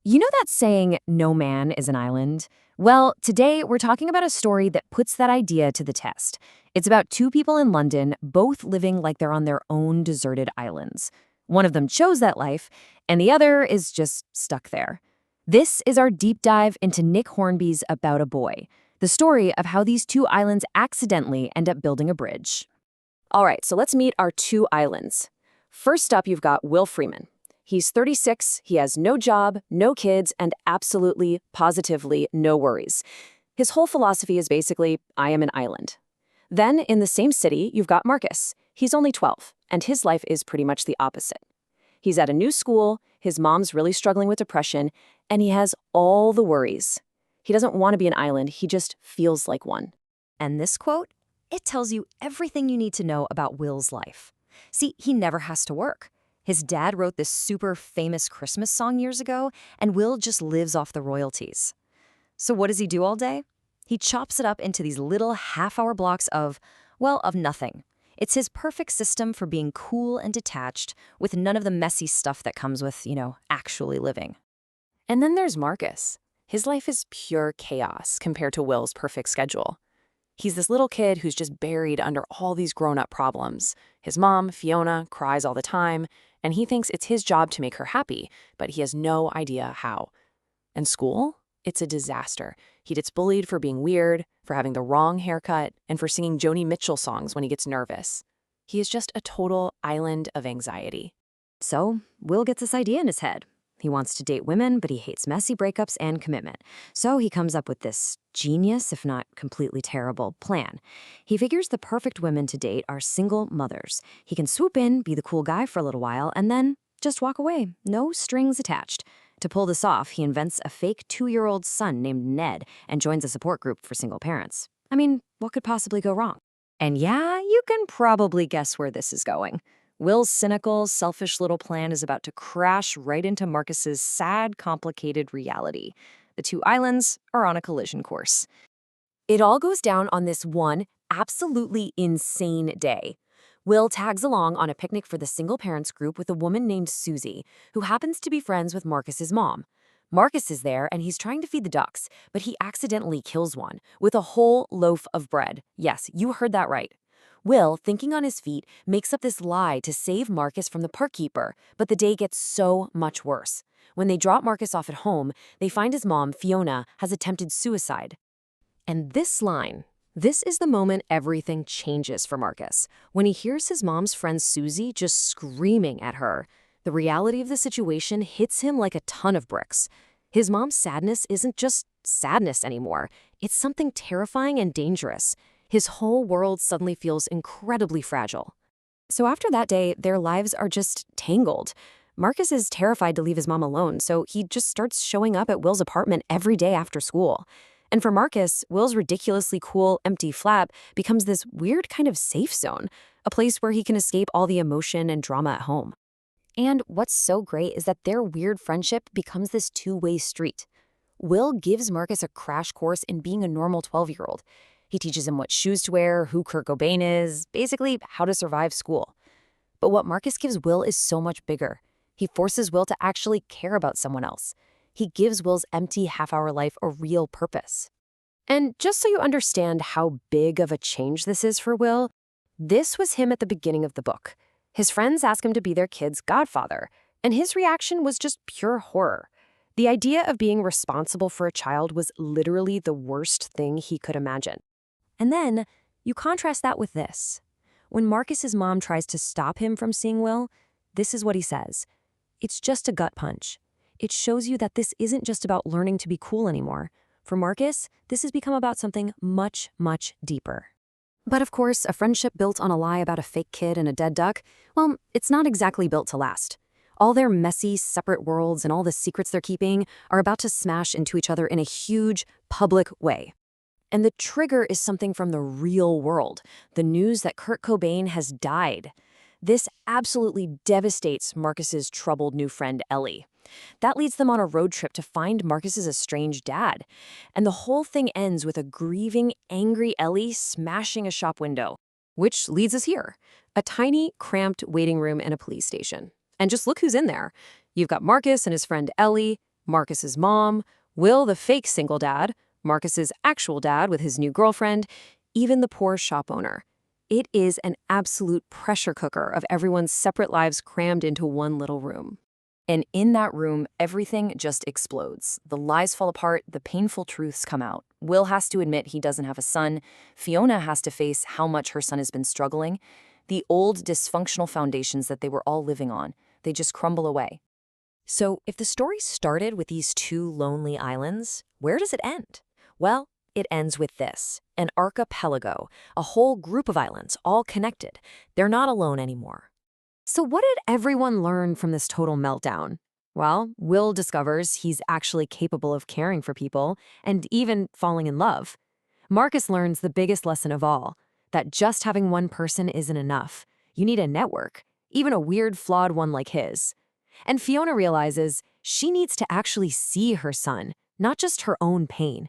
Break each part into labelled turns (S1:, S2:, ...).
S1: You know that saying, no man is an island? Well, today we're talking about a story that puts that idea to the test. It's about two people in London, both living like they're on their own deserted islands. One of them chose that life, and the other is just stuck there. This is our deep dive into Nick Hornby's About a Boy, the story of how these two islands accidentally end up building a bridge. All right, so let's meet our two islands. First up, you've got Will Freeman. He's 36, he has no job, no kids, and absolutely, positively no worries. His whole philosophy is basically, I am an island. Then, in the same city, you've got Marcus. He's only 12, and his life is pretty much the opposite. He's at a new school, his mom's really struggling with depression, and he has all the worries. He doesn't want to be an island, he just feels like one.
S2: And this quote, it tells you everything you need to know about Will's life. See, he never has to work. His dad wrote this super famous Christmas song years ago, and Will just lives off the royalties. So what does he do all day? He chops it up into these little half-hour blocks of nothing. It's his perfect system for being cool and detached with none of the messy stuff that comes with, actually living.
S3: And then there's Marcus. His life is pure chaos compared to Will's perfect schedule. He's this little kid who's just buried under all these grown-up problems. His mom, Fiona, cries all the time, and he thinks it's his job to make her happy, but he has no idea how. And school? It's a disaster. He gets bullied for being weird, for having the wrong haircut, and for singing Joni Mitchell songs when he gets nervous. He is just a total island of anxiety.
S2: So Will gets this idea in his head. He wants to date women, but he hates messy breakups and commitment. So he comes up with this genius, if not completely terrible, plan. He figures the perfect women to date are single mothers. He can swoop in, be the cool guy for a little while, and then just walk away. No strings attached. To pull this off, he invents a fake 2-year-old son named Ned and joins a support group for single parents. I mean, what could possibly go wrong? And yeah, you can probably guess where this is going. Will's cynical, selfish little plan is about to crash right into Marcus's sad, complicated reality. The two islands are on a collision course.
S1: It all goes down on this one absolutely insane day. Will tags along on a picnic for the single parents group with a woman named Susie, who happens to be friends with Marcus's mom. Marcus is there and he's trying to feed the ducks, but he accidentally kills one with a whole loaf of bread. Yes, you heard that right. Will, thinking on his feet, makes up this lie to save Marcus from the park keeper, but the day gets so much worse. When they drop Marcus off at home, they find his mom, Fiona, has attempted suicide. And this is the moment everything changes for Marcus. When he hears his mom's friend Susie just screaming at her, the reality of the situation hits him like a ton of bricks. His mom's sadness isn't just sadness anymore. It's something terrifying and dangerous. His whole world suddenly feels incredibly fragile. So after that day, their lives are just tangled. Marcus is terrified to leave his mom alone, so he just starts showing up at Will's apartment every day after school. And for Marcus, Will's ridiculously cool, empty flat becomes this weird kind of safe zone, a place where he can escape all the emotion and drama at home. And what's so great is that their weird friendship becomes this two-way street. Will gives Marcus a crash course in being a normal 12-year-old. He teaches him what shoes to wear, who Kurt Cobain is, basically how to survive school. But what Marcus gives Will is so much bigger. He forces Will to actually care about someone else. He gives Will's empty half-hour life a real purpose. And just so you understand how big of a change this is for Will, this was him at the beginning of the book. His friends ask him to be their kid's godfather, and his reaction was just pure horror. The idea of being responsible for a child was literally the worst thing he could imagine. And then you contrast that with this. When Marcus's mom tries to stop him from seeing Will, this is what he says. It's just a gut punch. It shows you that this isn't just about learning to be cool anymore. For Marcus, this has become about something much, much deeper. But of course, a friendship built on a lie about a fake kid and a dead duck, well, it's not exactly built to last. All their messy, separate worlds and all the secrets they're keeping are about to smash into each other in a huge, public way. And the trigger is something from the real world, the news that Kurt Cobain has died. This absolutely devastates Marcus's troubled new friend Ellie. That leads them on a road trip to find Marcus's estranged dad. And the whole thing ends with a grieving, angry Ellie smashing a shop window. Which leads us here, a tiny, cramped waiting room in a police station. And just look who's in there. You've got Marcus and his friend Ellie,
S3: Marcus's mom, Will the fake single dad, Marcus's actual dad with his new girlfriend, even the poor shop owner. It is an absolute pressure cooker of everyone's separate lives crammed into one little room. And in that room, everything just explodes. The lies fall apart, the painful truths come out. Will has to admit he doesn't have a son. Fiona has to face how much her son has been struggling. The old dysfunctional foundations that they were all living on, they just crumble away.
S1: So, if the story started with these two lonely islands, where does it end? Well, it ends with this, an archipelago, a whole group of islands, all connected. They're not alone anymore. So what did everyone learn from this total meltdown? Well, Will discovers he's actually capable of caring for people and even falling in love. Marcus learns the biggest lesson of all, that just having one person isn't enough. You need a network, even a weird, flawed one like his. And Fiona realizes she needs to actually see her son, not just her own pain.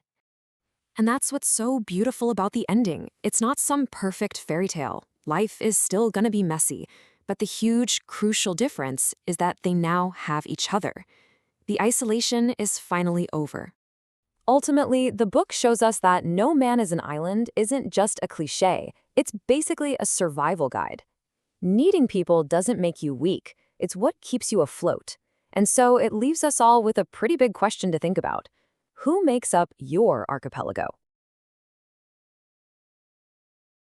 S1: And that's what's so beautiful about the ending. It's not some perfect fairy tale. Life is still gonna be messy, but the huge, crucial difference is that they now have each other. The isolation is finally over.
S3: Ultimately, the book shows us that no man is an island isn't just a cliché. It's basically a survival guide. Needing people doesn't make you weak. It's what keeps you afloat. And so it leaves us all with a pretty big question to think about. Who makes up your archipelago?